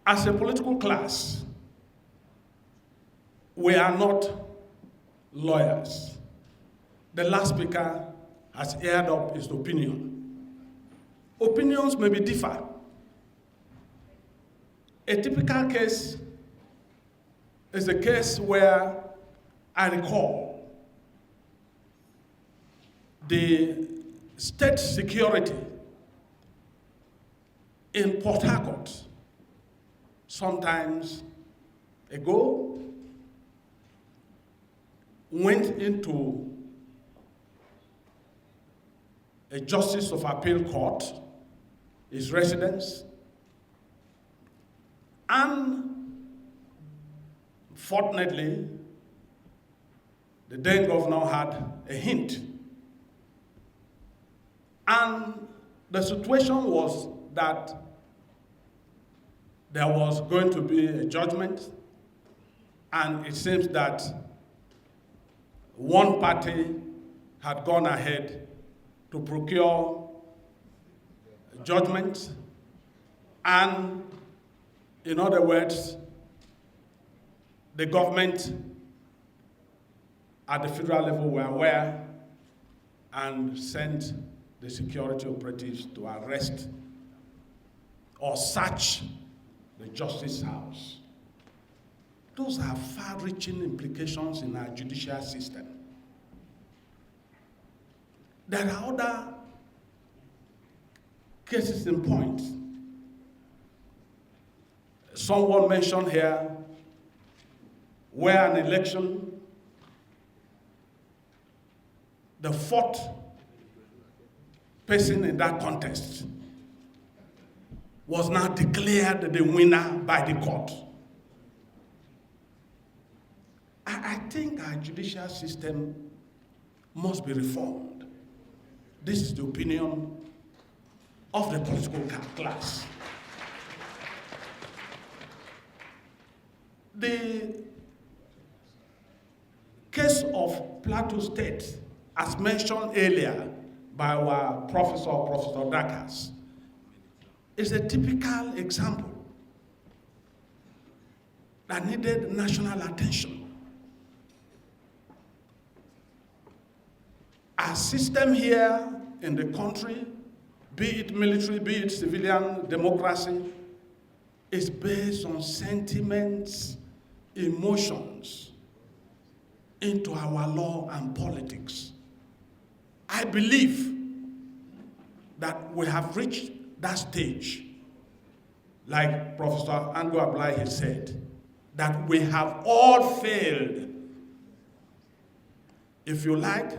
As a political class, we are not lawyers. The last speaker has aired up his opinion. Opinions may be differ. A typical case is a case where I recall the state security in Port Harcourt sometimes ago went into a justice of appeal court, his residence, and fortunately, the then governor had a hint. And the situation was that there was going to be a judgment, and it seems that one party had gone ahead to procure a judgment, and in other words, the government at the federal level were aware and sent the security operatives to arrest or search the justice house. Those are far-reaching implications in our judicial system. There are other cases in point. Someone mentioned here where an election, the fourth person in that contest was now declared the winner by the court. I think our judicial system must be reformed. This is the opinion of the political class. The case of Plateau State, as mentioned earlier by our Professor Dakas, is a typical example that needed national attention. Our system here in the country, be it military, be it civilian democracy, is based on sentiments, emotions into our law and politics. I believe that we have reached that stage, like Professor Ango Ablai has said, that we have all failed. If you like,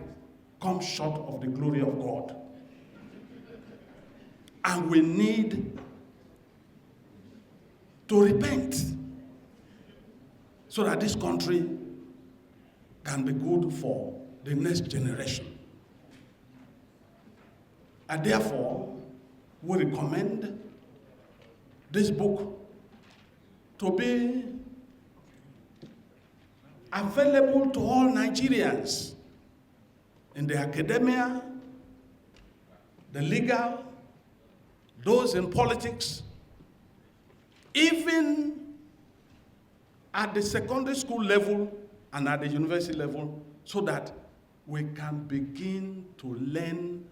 come short of the glory of God. And we need to repent so that this country can be good for the next generation. And therefore, we recommend this book to be available to all Nigerians in the academia, the legal, those in politics, even at the secondary school level and at the university level, so that we can begin to learn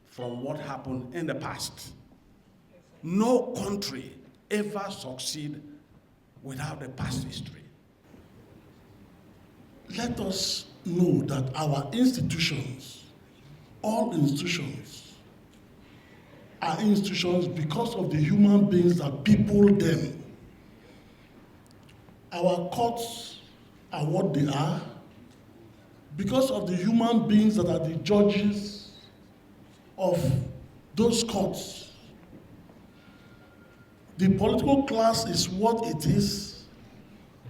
from what happened in the past. No country ever succeeds without a past history. Let us know that our institutions, all institutions, are institutions because of the human beings that people them. Our courts are what they are because of the human beings that are the judges of those courts. The political class is what it is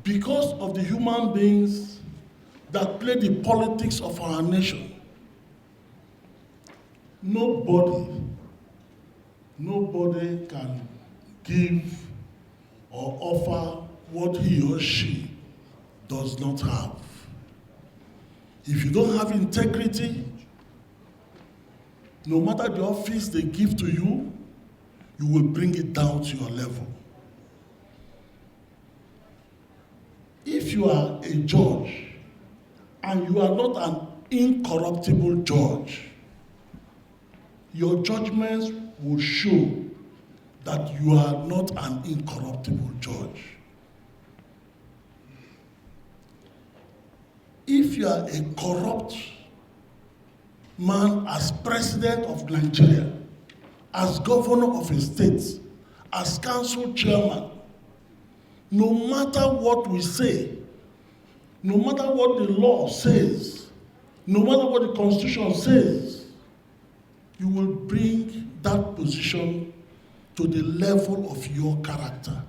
because of the human beings that play the politics of our nation. Nobody can give or offer what he or she does not have. If you don't have integrity, no matter the office they give to you, you will bring it down to your level. you are a judge and you are not an incorruptible judge, your judgments will show that you are not an incorruptible judge. If you are a corrupt man as president of Nigeria, as governor of a state, as council chairman, no matter what we say, no matter what the law says, no matter what the constitution says, you will bring that position to the level of your character.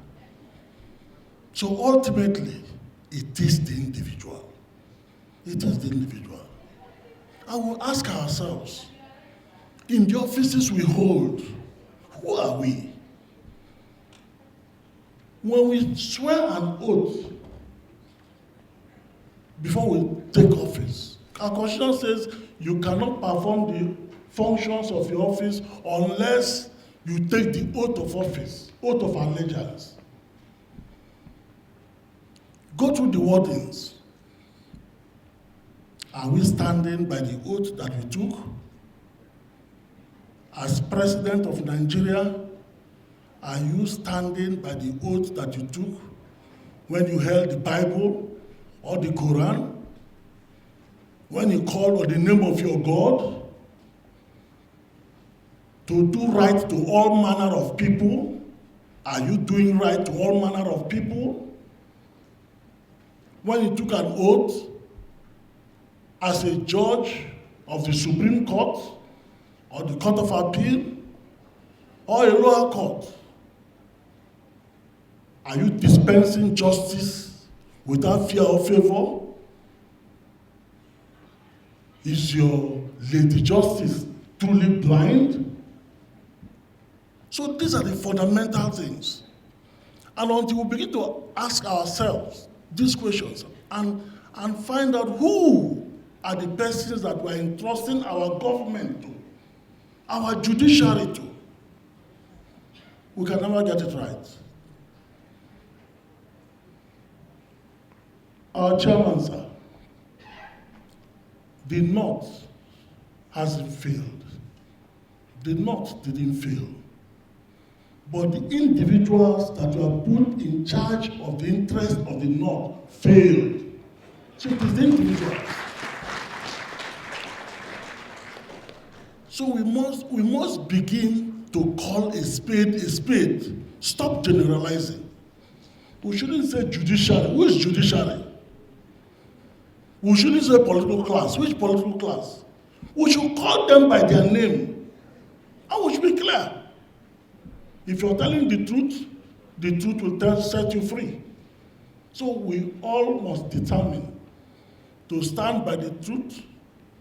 So ultimately, it is the individual. It is the individual. And we'll ask ourselves, in the offices we hold, who are we? When we swear an oath before we take office, our constitution says you cannot perform the functions of your office unless you take the oath of office, oath of allegiance. Go through the wordings. Are we standing by the oath that we took? As president of Nigeria, are you standing by the oath that you took when you held the Bible or the Quran? When you called on the name of your God to do right to all manner of people? Are you doing right to all manner of people? When you took an oath as a judge of the Supreme Court or the Court of Appeal or a lower court, are you dispensing justice without fear or favor? Is your Lady Justice truly blind? So these are the fundamental things. And until we begin to ask ourselves these questions and find out who are the persons that we're entrusting our government to, our judiciary to, we can never get it right. Our chairman, sir, the North hasn't failed. The North didn't fail. But the individuals that were put in charge of the interest of the North failed. So it is the individuals. So we must begin to call a spade a spade. Stop generalizing. We shouldn't say judiciary. Who is judiciary? We shouldn't say political class. Which political class? We should call them by their name. And we should be clear. If you're telling the truth will set you free. So we all must determine to stand by the truth,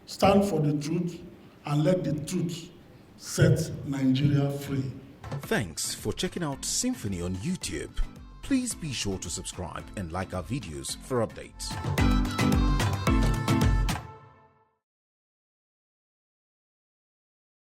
stand for the truth, and let the truth set Nigeria free. Thanks for checking out SYMFONI on YouTube. Please be sure to subscribe and like our videos for updates.